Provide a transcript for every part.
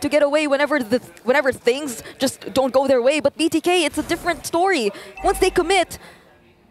to get away whenever things just don't go their way. But BTK, it's a different story. Once they commit,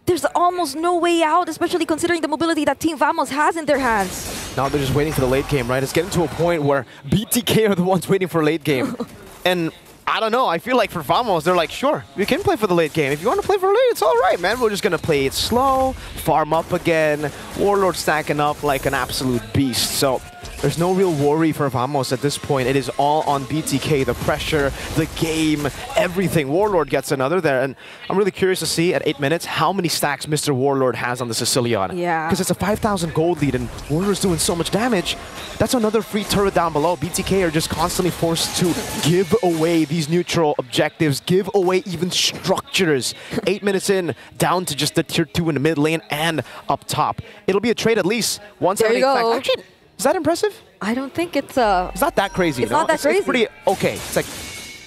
there's almost no way out, especially considering the mobility that Team Vamos has in their hands. Now they're just waiting for the late game, right? It's getting to a point where BTK are the ones waiting for late game. And I don't know, I feel like for Vamos, they're like, sure, we can play for the late game. If you want to play for late, it's all right, man. We're just going to play it slow, farm up again, Warlord stacking up like an absolute beast. So there's no real worry for Vamos at this point. It is all on BTK, the pressure, the game, everything. Warlord gets another there, and I'm really curious to see at 8 minutes how many stacks Mr. Warlord has on the Sicilian. Yeah. Because it's a 5,000 gold lead, and Warlord's doing so much damage. That's another free turret down below. BTK are just constantly forced to give away these neutral objectives, give away even structures. 8 minutes in, down to just the tier 2 in the mid lane and up top. It'll be a trade at least. 178 There you go. Actually, is that impressive? I don't think it's It's not that crazy. It's not that crazy. It's pretty okay. It's like,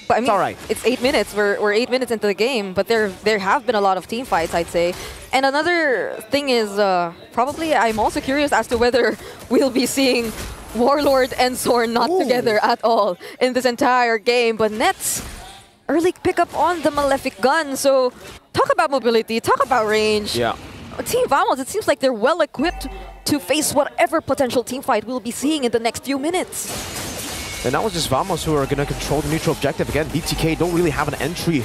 but I mean, it's all right. It's 8 minutes. We're 8 minutes into the game, but there have been a lot of team fights, I'd say. And another thing is probably I'm also curious as to whether we'll be seeing Warlord and Zorn not together at all in this entire game. But Nets early pickup on the Malefic gun. So talk about mobility, talk about range. Yeah. Team Vamos, it seems like they're well equipped to face whatever potential team fight we'll be seeing in the next few minutes. And that was just Vamos who are going to control the neutral objective. Again, BTK don't really have an entry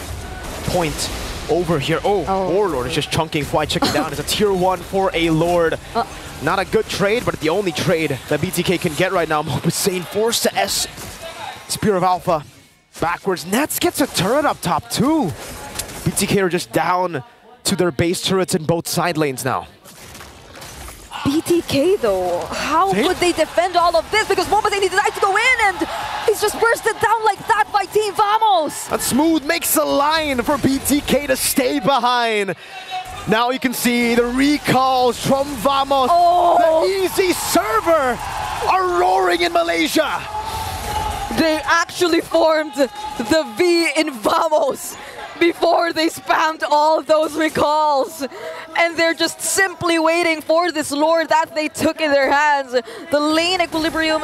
point over here. Oh. Warlord is just chunking Fly Chicken down. It's a tier 1 for a Lord. Not a good trade, but the only trade that BTK can get right now. Mobasane forced to S. Spear of Alpha. Backwards. Nets gets a turret up top too. BTK are just down to their base turrets in both side lanes now. BTK though, how could they defend all of this? Because Mobasane decides to go in and he's just bursted down like that by Team Vamos. And Smooth makes a line for BTK to stay behind. Now you can see the recalls from Vamos. The easy server are roaring in Malaysia. They actually formed the V in Vamos before they spammed all those recalls. And they're just simply waiting for this Lord that they took in their hands. The lane equilibrium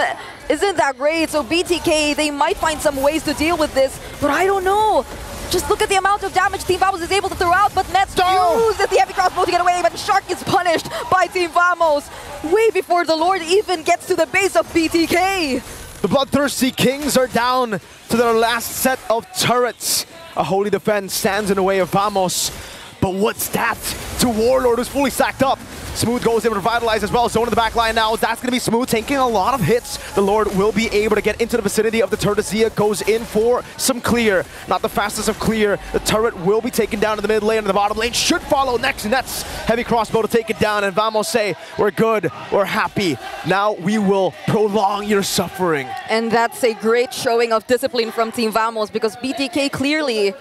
isn't that great, so BTK, they might find some ways to deal with this, but I don't know. Just look at the amount of damage Team Vamos is able to throw out, but Nets uses the heavy crossbow to get away, but Shark is punished by Team Vamos way before the Lord even gets to the base of BTK. The Bloodthirsty Kings are down to their last set of turrets. A holy defense stands in the way of Vamos. But what's that to Warlord, who's fully stacked up? Smooth goes in to revitalize as well. Zone in the back line now. That's going to be Smooth taking a lot of hits. The Lord will be able to get into the vicinity of the turret. Zia goes in for some clear. Not the fastest of clear. The turret will be taken down to the mid lane, and the bottom lane should follow next. Nets heavy crossbow to take it down, and Vamos say, we're good, we're happy. Now we will prolong your suffering. And that's a great showing of discipline from Team Vamos, because BTK clearly,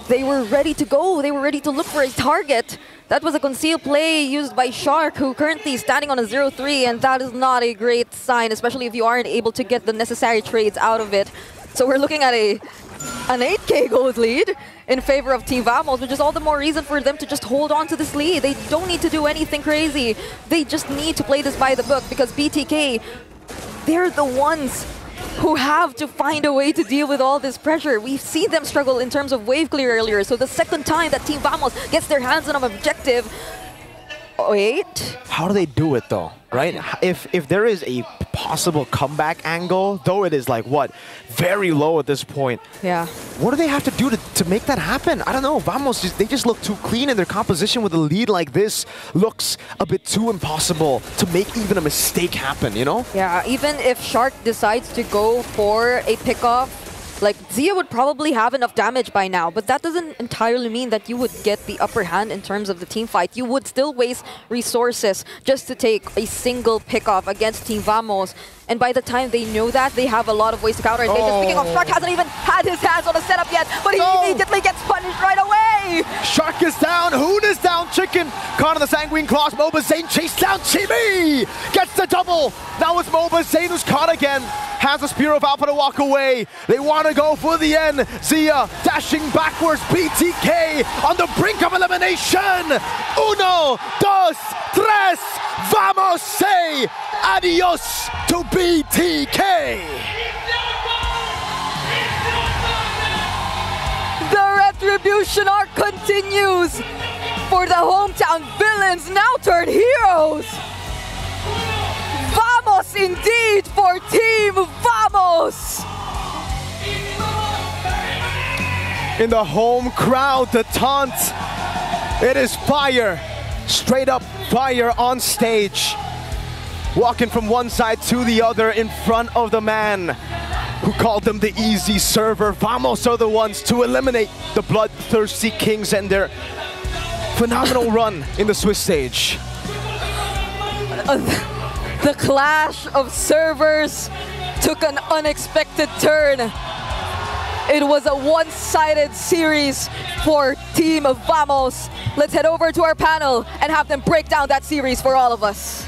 they were ready to go. They were ready to look for a target. That was a concealed play used by Shark, who currently is standing on a 0-3, and that is not a great sign, especially if you aren't able to get the necessary trades out of it. So we're looking at an 8k gold lead in favor of Team Vamos, which is all the more reason for them to just hold on to this lead. They don't need to do anything crazy. They just need to play this by the book, because BTK, they're the ones who have to find a way to deal with all this pressure. We've seen them struggle in terms of wave clear earlier, so the second time that Team Vamos gets their hands on an objective... Wait? How do they do it though, right? If there is a possible comeback angle, though it is like, what, very low at this point. Yeah. What do they have to do to make that happen? I don't know. Vamos, they just look too clean, and their composition with a lead like this looks a bit too impossible to make even a mistake happen, you know? Yeah, even if Shark decides to go for a pickoff, like, Zia would probably have enough damage by now, but that doesn't entirely mean that you would get the upper hand in terms of the team fight. You would still waste resources just to take a single pickoff against Team Vamos. And by the time they know that, they have a lot of ways to counter. And speaking of, Shark hasn't even had his hands on the setup yet, but he immediately gets punished right away! Shark is down, Hoon is down, Chicken caught on the Sanguine Claws. Mobasane chased down Chibi! Gets the double! Now it's Mobasane who's caught again. Has a Spear of Alpha to walk away. They want to go for the end. Zia dashing backwards. BTK on the brink of elimination. Uno, dos, tres. Vamos say adios to BTK. revolution arc continues for the hometown villains, now turned heroes. Vamos indeed for Team Vamos. In the home crowd, the taunt. It is fire, straight up fire on stage. Walking from one side to the other in front of the man who called them the easy server. Vamos are the ones to eliminate the bloodthirsty Kings and their phenomenal run in the Swiss stage. The clash of servers took an unexpected turn. It was a one-sided series for Team Vamos. Let's head over to our panel and have them break down that series for all of us.